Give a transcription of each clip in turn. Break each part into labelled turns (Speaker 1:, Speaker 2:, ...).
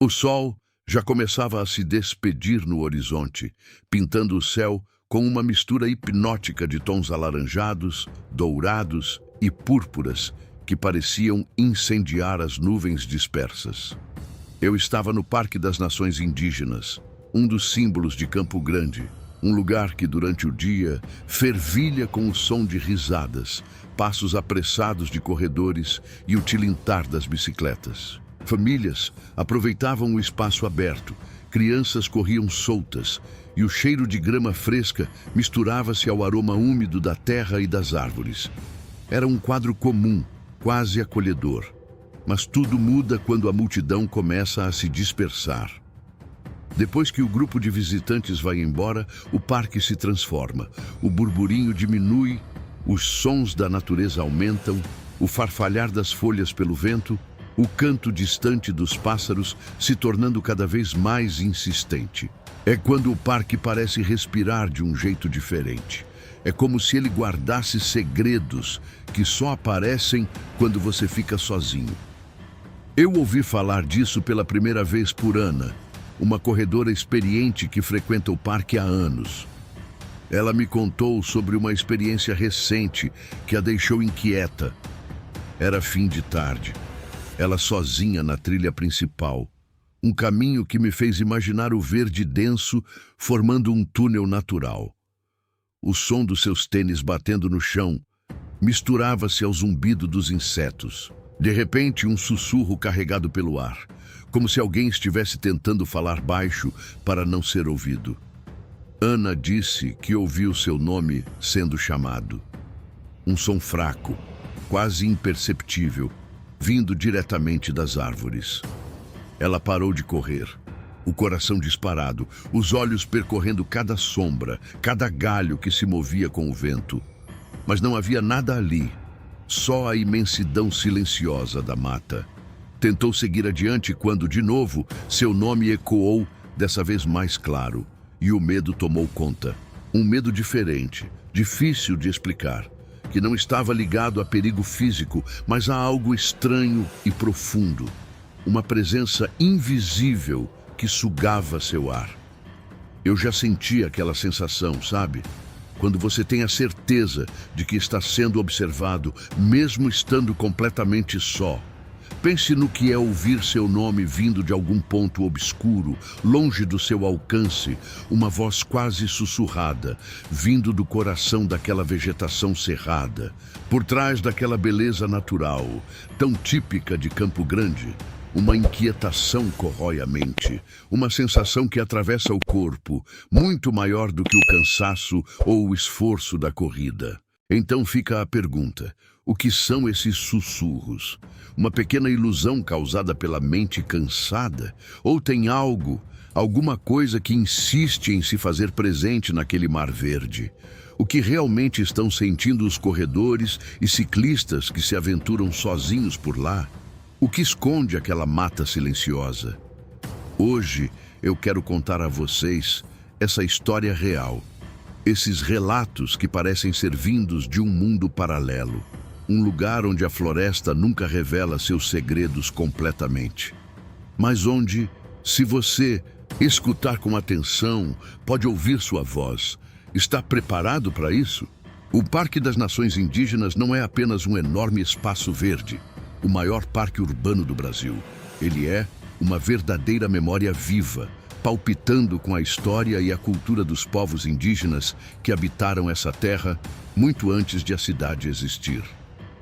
Speaker 1: O sol já começava a se despedir no horizonte, pintando o céu com uma mistura hipnótica de tons alaranjados, dourados e púrpuras que pareciam incendiar as nuvens dispersas. Eu estava no Parque das Nações Indígenas, um dos símbolos de Campo Grande, um lugar que durante o dia fervilha com o som de risadas, passos apressados de corredores e o tilintar das bicicletas. Famílias aproveitavam o espaço aberto, crianças corriam soltas e o cheiro de grama fresca misturava-se ao aroma úmido da terra e das árvores. Era um quadro comum, quase acolhedor. Mas tudo muda quando a multidão começa a se dispersar. Depois que o grupo de visitantes vai embora, o parque se transforma. O burburinho diminui, os sons da natureza aumentam, o farfalhar das folhas pelo vento, o canto distante dos pássaros se tornando cada vez mais insistente. É quando o parque parece respirar de um jeito diferente. É como se ele guardasse segredos que só aparecem quando você fica sozinho. Eu ouvi falar disso pela primeira vez por Ana, uma corredora experiente que frequenta o parque há anos. Ela me contou sobre uma experiência recente que a deixou inquieta. Era fim de tarde. Ela sozinha na trilha principal. Um caminho que me fez imaginar o verde denso formando um túnel natural. O som dos seus tênis batendo no chão misturava-se ao zumbido dos insetos. De repente, um sussurro carregado pelo ar, como se alguém estivesse tentando falar baixo para não ser ouvido. Ana disse que ouviu seu nome sendo chamado. Um som fraco, quase imperceptível, vindo diretamente das árvores. Ela parou de correr, o coração disparado, os olhos percorrendo cada sombra, cada galho que se movia com o vento. Mas não havia nada ali, só a imensidão silenciosa da mata. Tentou seguir adiante quando, de novo, seu nome ecoou, dessa vez mais claro, e o medo tomou conta. Um medo diferente, difícil de explicar, que não estava ligado a perigo físico, mas a algo estranho e profundo. Uma presença invisível que sugava seu ar. Eu já senti aquela sensação, sabe? Quando você tem a certeza de que está sendo observado, mesmo estando completamente só. Pense no que é ouvir seu nome vindo de algum ponto obscuro, longe do seu alcance, uma voz quase sussurrada, vindo do coração daquela vegetação cerrada, por trás daquela beleza natural, tão típica de Campo Grande. Uma inquietação corrói a mente, uma sensação que atravessa o corpo, muito maior do que o cansaço ou o esforço da corrida. Então fica a pergunta: o que são esses sussurros? Uma pequena ilusão causada pela mente cansada? Ou tem alguma coisa que insiste em se fazer presente naquele mar verde? O que realmente estão sentindo os corredores e ciclistas que se aventuram sozinhos por lá? O que esconde aquela mata silenciosa? Hoje eu quero contar a vocês essa história real. Esses relatos que parecem ser vindos de um mundo paralelo. Um lugar onde a floresta nunca revela seus segredos completamente. Mas onde, se você escutar com atenção, pode ouvir sua voz. Está preparado para isso? O Parque das Nações Indígenas não é apenas um enorme espaço verde, o maior parque urbano do Brasil. Ele é uma verdadeira memória viva, palpitando com a história e a cultura dos povos indígenas que habitaram essa terra muito antes de a cidade existir.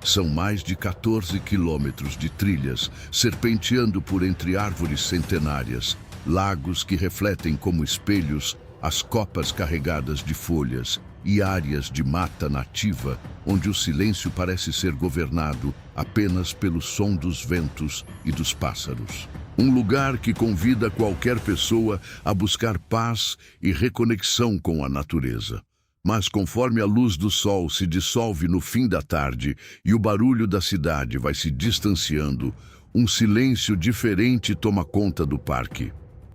Speaker 1: São mais de 14 quilômetros de trilhas, serpenteando por entre árvores centenárias, lagos que refletem como espelhos as copas carregadas de folhas e áreas de mata nativa, onde o silêncio parece ser governado apenas pelo som dos ventos e dos pássaros. Um lugar que convida qualquer pessoa a buscar paz e reconexão com a natureza. Mas conforme a luz do sol se dissolve no fim da tarde e o barulho da cidade vai se distanciando, um silêncio diferente toma conta do parque.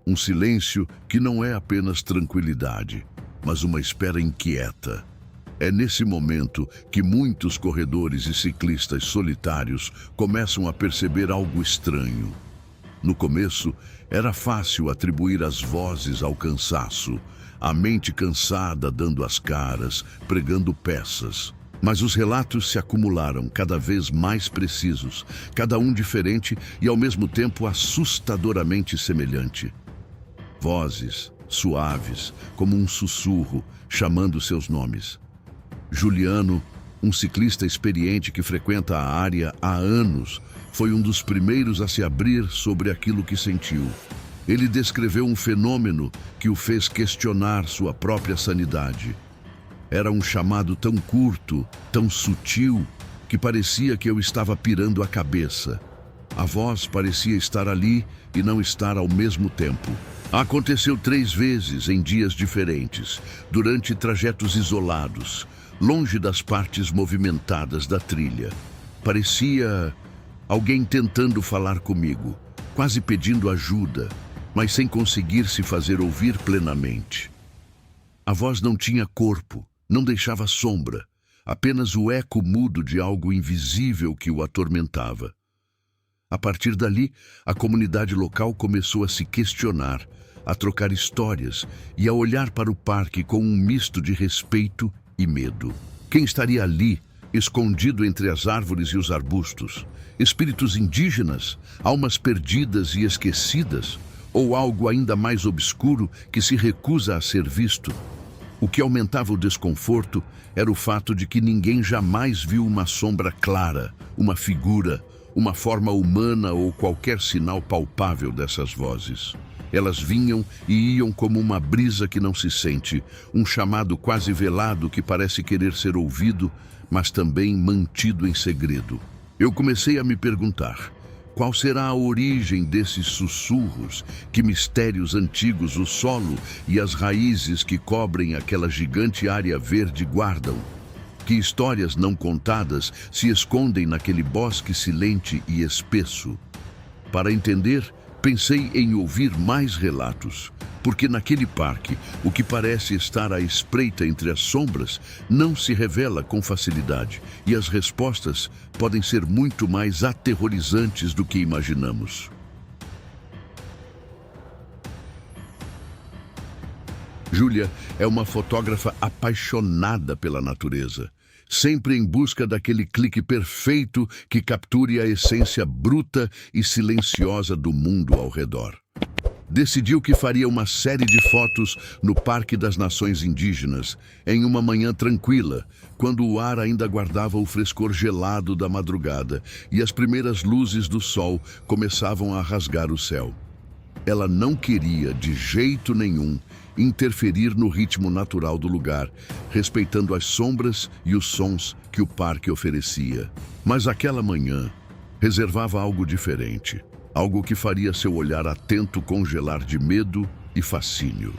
Speaker 1: Um silêncio que não é apenas tranquilidade, mas uma espera inquieta. É nesse momento que muitos corredores e ciclistas solitários começam a perceber algo estranho. No começo, era fácil atribuir as vozes ao cansaço, a mente cansada dando as caras, pregando peças. Mas os relatos se acumularam, cada vez mais precisos, cada um diferente e ao mesmo tempo assustadoramente semelhante. Vozes, suaves, como um sussurro, chamando seus nomes. Juliano, um ciclista experiente que frequenta a área há anos, foi um dos primeiros a se abrir sobre aquilo que sentiu. Ele descreveu um fenômeno que o fez questionar sua própria sanidade. Era um chamado tão curto, tão sutil, que parecia que eu estava pirando a cabeça. A voz parecia estar ali e não estar ao mesmo tempo. Aconteceu 3 vezes em dias diferentes, durante trajetos isolados, longe das partes movimentadas da trilha. Parecia alguém tentando falar comigo, quase pedindo ajuda, mas sem conseguir se fazer ouvir plenamente. A voz não tinha corpo, não deixava sombra, apenas o eco mudo de algo invisível que o atormentava. A partir dali, a comunidade local começou a se questionar, a trocar histórias e a olhar para o parque com um misto de respeito e medo. Quem estaria ali, escondido entre as árvores e os arbustos? Espíritos indígenas, almas perdidas e esquecidas, ou algo ainda mais obscuro que se recusa a ser visto? O que aumentava o desconforto era o fato de que ninguém jamais viu uma sombra clara, uma figura, uma forma humana ou qualquer sinal palpável dessas vozes. Elas vinham e iam como uma brisa que não se sente, um chamado quase velado que parece querer ser ouvido, mas também mantido em segredo. Eu comecei a me perguntar, qual será a origem desses sussurros? Que mistérios antigos o solo e as raízes que cobrem aquela gigante área verde guardam? Que histórias não contadas se escondem naquele bosque silente e espesso? Para entender, pensei em ouvir mais relatos, porque naquele parque, o que parece estar à espreita entre as sombras não se revela com facilidade, e as respostas podem ser muito mais aterrorizantes do que imaginamos. Júlia é uma fotógrafa apaixonada pela natureza, sempre em busca daquele clique perfeito que capture a essência bruta e silenciosa do mundo ao redor. Decidiu que faria uma série de fotos no Parque das Nações Indígenas, em uma manhã tranquila, quando o ar ainda guardava o frescor gelado da madrugada e as primeiras luzes do sol começavam a rasgar o céu. Ela não queria, de jeito nenhum, interferir no ritmo natural do lugar, respeitando as sombras e os sons que o parque oferecia. Mas aquela manhã reservava algo diferente, algo que faria seu olhar atento congelar de medo e fascínio.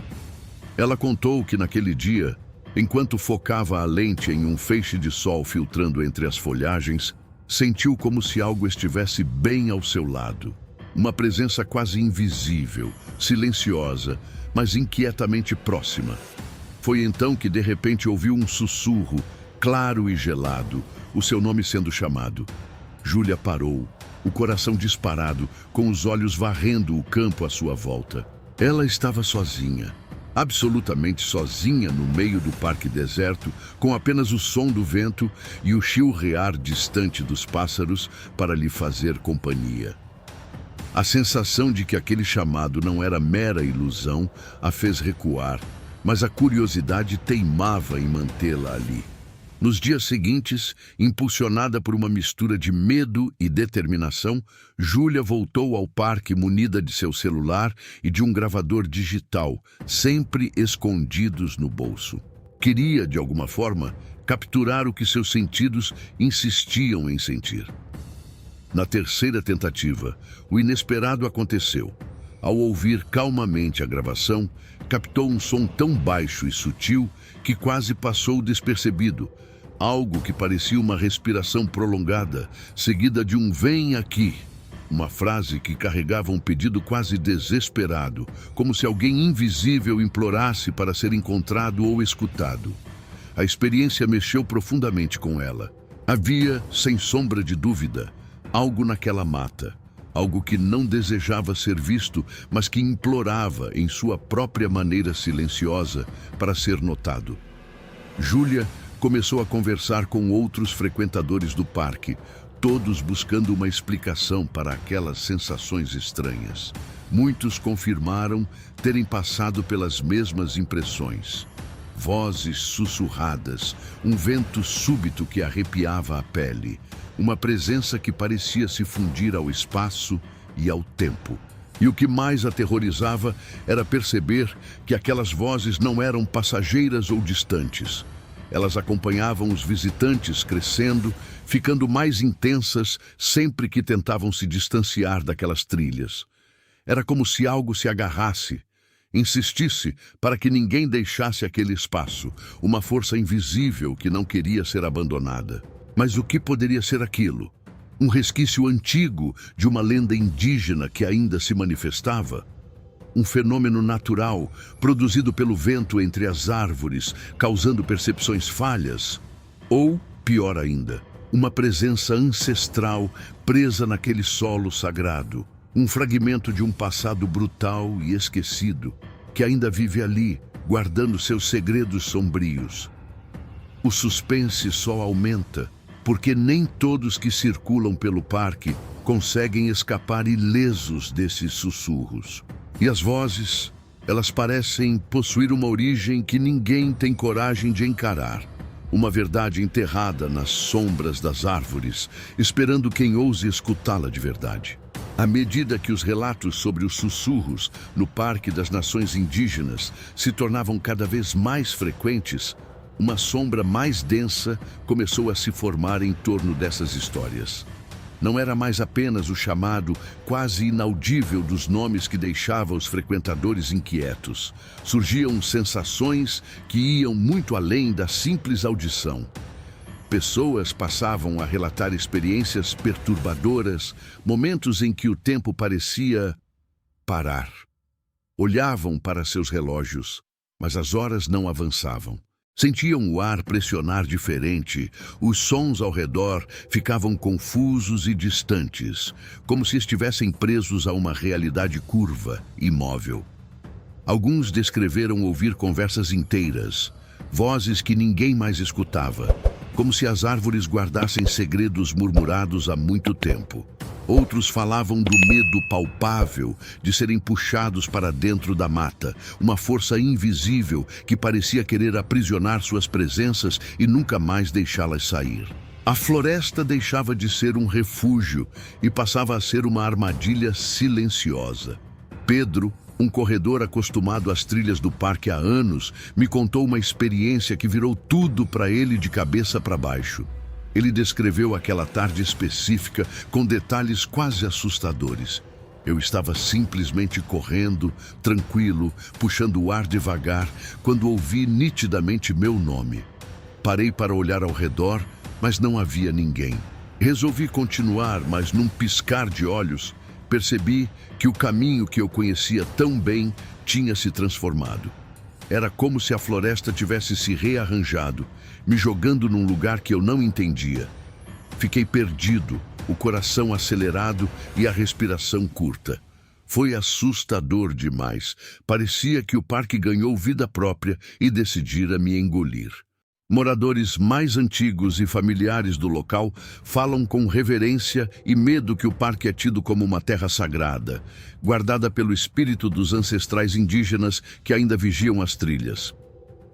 Speaker 1: Ela contou que naquele dia, enquanto focava a lente em um feixe de sol filtrando entre as folhagens, sentiu como se algo estivesse bem ao seu lado. Uma presença quase invisível, silenciosa, mas inquietamente próxima. Foi então que de repente ouviu um sussurro, claro e gelado, o seu nome sendo chamado. Júlia parou, o coração disparado, com os olhos varrendo o campo à sua volta. Ela estava sozinha, absolutamente sozinha no meio do parque deserto, com apenas o som do vento e o chilrear distante dos pássaros para lhe fazer companhia. A sensação de que aquele chamado não era mera ilusão a fez recuar, mas a curiosidade teimava em mantê-la ali. Nos dias seguintes, impulsionada por uma mistura de medo e determinação, Júlia voltou ao parque munida de seu celular e de um gravador digital, sempre escondidos no bolso. Queria, de alguma forma, capturar o que seus sentidos insistiam em sentir. Na terceira tentativa, o inesperado aconteceu. Ao ouvir calmamente a gravação, captou um som tão baixo e sutil que quase passou despercebido. Algo que parecia uma respiração prolongada, seguida de um "vem aqui". Uma frase que carregava um pedido quase desesperado, como se alguém invisível implorasse para ser encontrado ou escutado. A experiência mexeu profundamente com ela. Havia, sem sombra de dúvida, algo naquela mata, algo que não desejava ser visto, mas que implorava em sua própria maneira silenciosa para ser notado. Júlia começou a conversar com outros frequentadores do parque, todos buscando uma explicação para aquelas sensações estranhas. Muitos confirmaram terem passado pelas mesmas impressões. Vozes sussurradas, um vento súbito que arrepiava a pele, uma presença que parecia se fundir ao espaço e ao tempo. E o que mais aterrorizava era perceber que aquelas vozes não eram passageiras ou distantes. Elas acompanhavam os visitantes crescendo, ficando mais intensas sempre que tentavam se distanciar daquelas trilhas. Era como se algo se agarrasse, insistisse para que ninguém deixasse aquele espaço, uma força invisível que não queria ser abandonada. Mas o que poderia ser aquilo? Um resquício antigo de uma lenda indígena que ainda se manifestava? Um fenômeno natural, produzido pelo vento entre as árvores, causando percepções falhas? Ou, pior ainda, uma presença ancestral presa naquele solo sagrado? Um fragmento de um passado brutal e esquecido, que ainda vive ali, guardando seus segredos sombrios. O suspense só aumenta, porque nem todos que circulam pelo parque conseguem escapar ilesos desses sussurros. E as vozes, elas parecem possuir uma origem que ninguém tem coragem de encarar. Uma verdade enterrada nas sombras das árvores, esperando quem ouse escutá-la de verdade. À medida que os relatos sobre os sussurros no Parque das Nações Indígenas se tornavam cada vez mais frequentes, uma sombra mais densa começou a se formar em torno dessas histórias. Não era mais apenas o chamado quase inaudível dos nomes que deixava os frequentadores inquietos. Surgiam sensações que iam muito além da simples audição. Pessoas passavam a relatar experiências perturbadoras, momentos em que o tempo parecia parar. Olhavam para seus relógios, mas as horas não avançavam. Sentiam o ar pressionar diferente, os sons ao redor ficavam confusos e distantes, como se estivessem presos a uma realidade curva, imóvel. Alguns descreveram ouvir conversas inteiras, vozes que ninguém mais escutava, como se as árvores guardassem segredos murmurados há muito tempo. Outros falavam do medo palpável de serem puxados para dentro da mata, uma força invisível que parecia querer aprisionar suas presenças e nunca mais deixá-las sair. A floresta deixava de ser um refúgio e passava a ser uma armadilha silenciosa. Pedro, um corredor acostumado às trilhas do parque há anos, me contou uma experiência que virou tudo para ele de cabeça para baixo. Ele descreveu aquela tarde específica com detalhes quase assustadores. Eu estava simplesmente correndo, tranquilo, puxando o ar devagar, quando ouvi nitidamente meu nome. Parei para olhar ao redor, mas não havia ninguém. Resolvi continuar, mas num piscar de olhos, percebi que o caminho que eu conhecia tão bem tinha se transformado. Era como se a floresta tivesse se rearranjado, me jogando num lugar que eu não entendia. Fiquei perdido, o coração acelerado e a respiração curta. Foi assustador demais. Parecia que o parque ganhou vida própria e decidira me engolir. Moradores mais antigos e familiares do local falam com reverência e medo que o parque é tido como uma terra sagrada, guardada pelo espírito dos ancestrais indígenas que ainda vigiam as trilhas.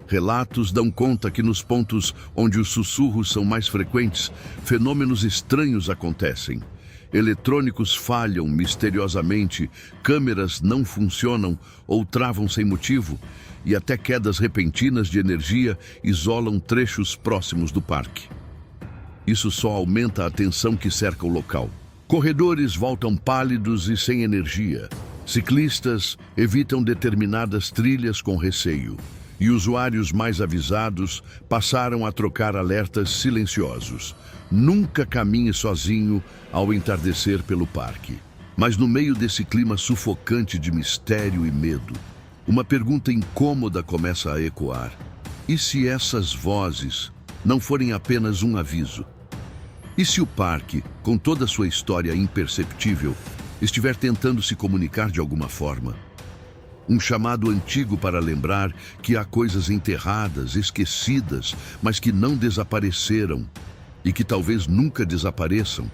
Speaker 1: Relatos dão conta que nos pontos onde os sussurros são mais frequentes, fenômenos estranhos acontecem. Eletrônicos falham misteriosamente, câmeras não funcionam ou travam sem motivo, e até quedas repentinas de energia isolam trechos próximos do parque. Isso só aumenta a tensão que cerca o local. Corredores voltam pálidos e sem energia. Ciclistas evitam determinadas trilhas com receio. E usuários mais avisados passaram a trocar alertas silenciosos. Nunca caminhe sozinho ao entardecer pelo parque. Mas no meio desse clima sufocante de mistério e medo, uma pergunta incômoda começa a ecoar. E se essas vozes não forem apenas um aviso? E se o parque, com toda a sua história imperceptível, estiver tentando se comunicar de alguma forma. Um chamado antigo para lembrar que há coisas enterradas, esquecidas, mas que não desapareceram e que talvez nunca desapareçam.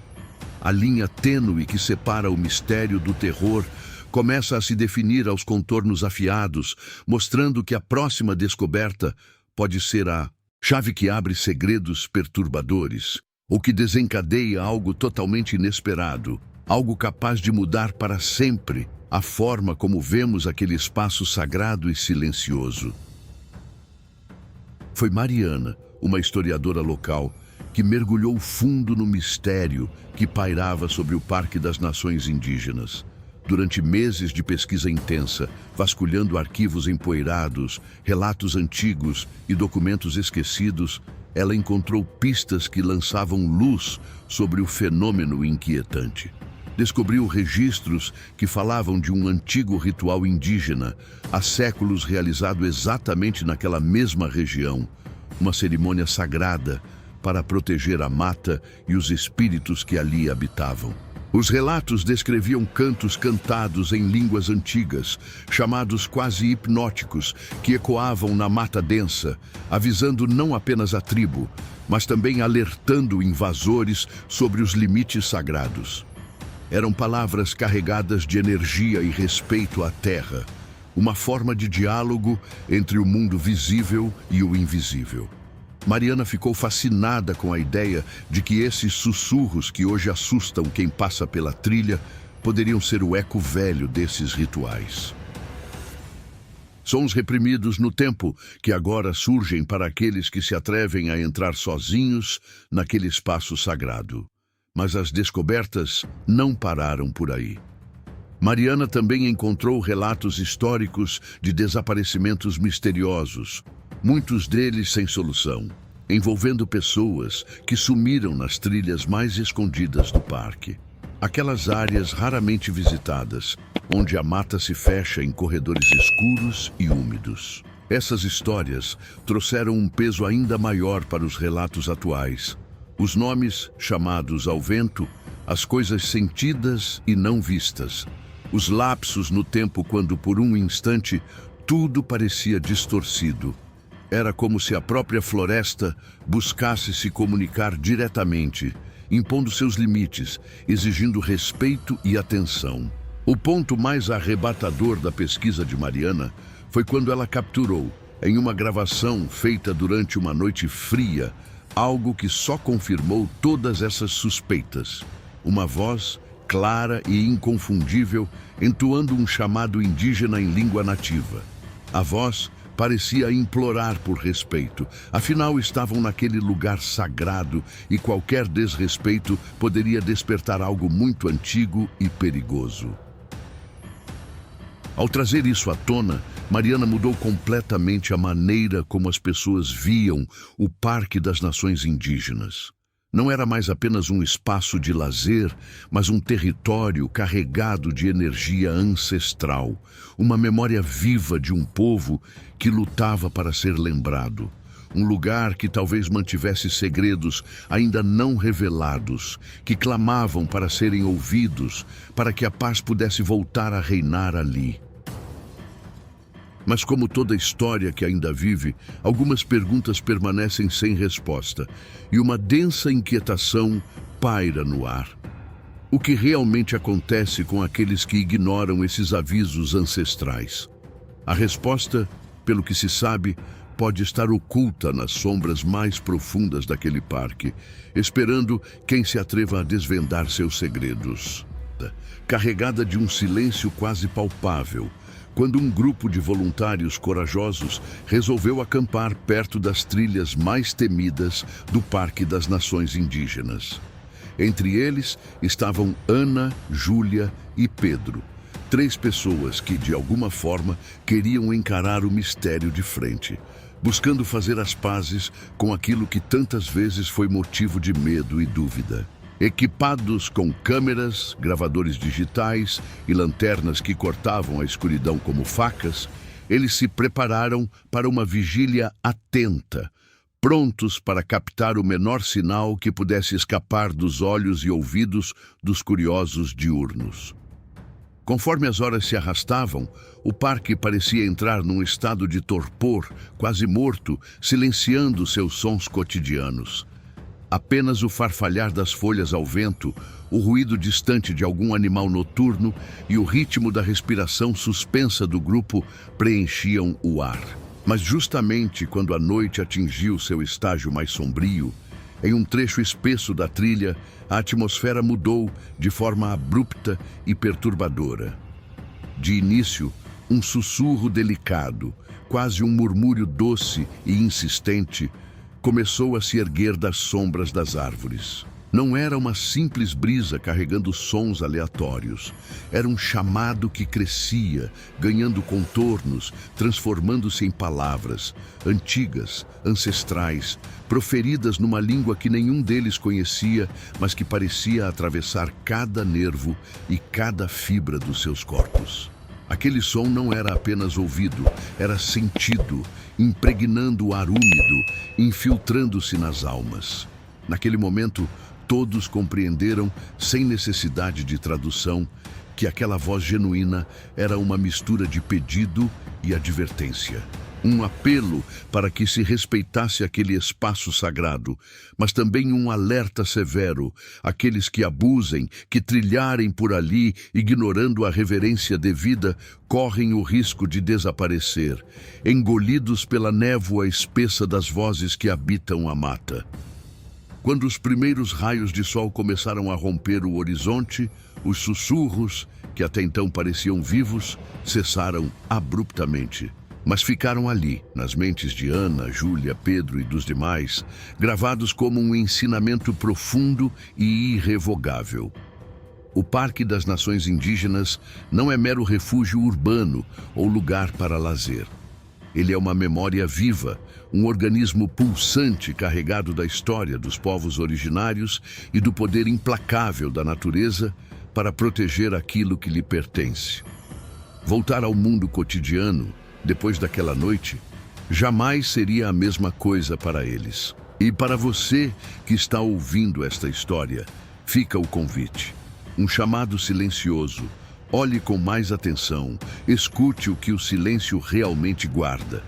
Speaker 1: A linha tênue que separa o mistério do terror começa a se definir aos contornos afiados, mostrando que a próxima descoberta pode ser a chave que abre segredos perturbadores, ou que desencadeia algo totalmente inesperado, algo capaz de mudar para sempre a forma como vemos aquele espaço sagrado e silencioso. Foi Mariana, uma historiadora local, que mergulhou fundo no mistério que pairava sobre o Parque das Nações Indígenas. Durante meses de pesquisa intensa, vasculhando arquivos empoeirados, relatos antigos e documentos esquecidos, ela encontrou pistas que lançavam luz sobre o fenômeno inquietante. Descobriu registros que falavam de um antigo ritual indígena, há séculos realizado exatamente naquela mesma região, uma cerimônia sagrada para proteger a mata e os espíritos que ali habitavam. Os relatos descreviam cantos cantados em línguas antigas, chamados quase hipnóticos, que ecoavam na mata densa, avisando não apenas a tribo, mas também alertando invasores sobre os limites sagrados. Eram palavras carregadas de energia e respeito à terra, uma forma de diálogo entre o mundo visível e o invisível. Mariana ficou fascinada com a ideia de que esses sussurros que hoje assustam quem passa pela trilha poderiam ser o eco velho desses rituais. Sons reprimidos no tempo que agora surgem para aqueles que se atrevem a entrar sozinhos naquele espaço sagrado. Mas as descobertas não pararam por aí. Mariana também encontrou relatos históricos de desaparecimentos misteriosos, muitos deles sem solução, envolvendo pessoas que sumiram nas trilhas mais escondidas do parque. Aquelas áreas raramente visitadas, onde a mata se fecha em corredores escuros e úmidos. Essas histórias trouxeram um peso ainda maior para os relatos atuais. Os nomes chamados ao vento, as coisas sentidas e não vistas, os lapsos no tempo quando por um instante tudo parecia distorcido. Era como se a própria floresta buscasse se comunicar diretamente, impondo seus limites, exigindo respeito e atenção. O ponto mais arrebatador da pesquisa de Mariana foi quando ela capturou, em uma gravação feita durante uma noite fria, algo que só confirmou todas essas suspeitas. Uma voz clara e inconfundível entoando um chamado indígena em língua nativa. A voz parecia implorar por respeito, afinal estavam naquele lugar sagrado e qualquer desrespeito poderia despertar algo muito antigo e perigoso. Ao trazer isso à tona, Mariana mudou completamente a maneira como as pessoas viam o Parque das Nações Indígenas. Não era mais apenas um espaço de lazer, mas um território carregado de energia ancestral, uma memória viva de um povo que lutava para ser lembrado. Um lugar que talvez mantivesse segredos ainda não revelados, que clamavam para serem ouvidos, para que a paz pudesse voltar a reinar ali. Mas como toda história que ainda vive, algumas perguntas permanecem sem resposta e uma densa inquietação paira no ar. O que realmente acontece com aqueles que ignoram esses avisos ancestrais? A resposta, pelo que se sabe, pode estar oculta nas sombras mais profundas daquele parque, esperando quem se atreva a desvendar seus segredos. Carregada de um silêncio quase palpável, quando um grupo de voluntários corajosos resolveu acampar perto das trilhas mais temidas do Parque das Nações Indígenas. Entre eles estavam Ana, Júlia e Pedro, 3 pessoas que, de alguma forma, queriam encarar o mistério de frente, buscando fazer as pazes com aquilo que tantas vezes foi motivo de medo e dúvida. Equipados com câmeras, gravadores digitais e lanternas que cortavam a escuridão como facas, eles se prepararam para uma vigília atenta, prontos para captar o menor sinal que pudesse escapar dos olhos e ouvidos dos curiosos diurnos. Conforme as horas se arrastavam, o parque parecia entrar num estado de torpor, quase morto, silenciando seus sons cotidianos. Apenas o farfalhar das folhas ao vento, o ruído distante de algum animal noturno e o ritmo da respiração suspensa do grupo preenchiam o ar. Mas justamente quando a noite atingiu seu estágio mais sombrio, em um trecho espesso da trilha, a atmosfera mudou de forma abrupta e perturbadora. De início, um sussurro delicado, quase um murmúrio doce e insistente, começou a se erguer das sombras das árvores. Não era uma simples brisa carregando sons aleatórios. Era um chamado que crescia, ganhando contornos, transformando-se em palavras, antigas, ancestrais, proferidas numa língua que nenhum deles conhecia, mas que parecia atravessar cada nervo e cada fibra dos seus corpos. Aquele som não era apenas ouvido, era sentido, impregnando o ar úmido, infiltrando-se nas almas. Naquele momento, todos compreenderam, sem necessidade de tradução, que aquela voz genuína era uma mistura de pedido e advertência. Um apelo para que se respeitasse aquele espaço sagrado, mas também um alerta severo àqueles que abusem, que trilharem por ali, ignorando a reverência devida, correm o risco de desaparecer, engolidos pela névoa espessa das vozes que habitam a mata. Quando os primeiros raios de sol começaram a romper o horizonte, os sussurros, que até então pareciam vivos, cessaram abruptamente. Mas ficaram ali, nas mentes de Ana, Júlia, Pedro e dos demais, gravados como um ensinamento profundo e irrevogável. O Parque das Nações Indígenas não é mero refúgio urbano ou lugar para lazer. Ele é uma memória viva, um organismo pulsante carregado da história dos povos originários e do poder implacável da natureza para proteger aquilo que lhe pertence. Voltar ao mundo cotidiano, depois daquela noite, jamais seria a mesma coisa para eles. E para você que está ouvindo esta história, fica o convite. Um chamado silencioso. Olhe com mais atenção, escute o que o silêncio realmente guarda.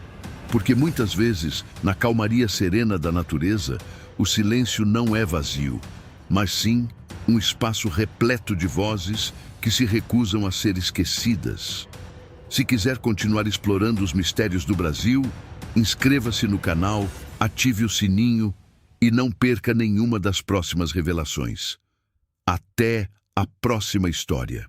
Speaker 1: Porque muitas vezes, na calmaria serena da natureza, o silêncio não é vazio, mas sim um espaço repleto de vozes que se recusam a ser esquecidas. Se quiser continuar explorando os mistérios do Brasil, inscreva-se no canal, ative o sininho e não perca nenhuma das próximas revelações. Até a próxima história.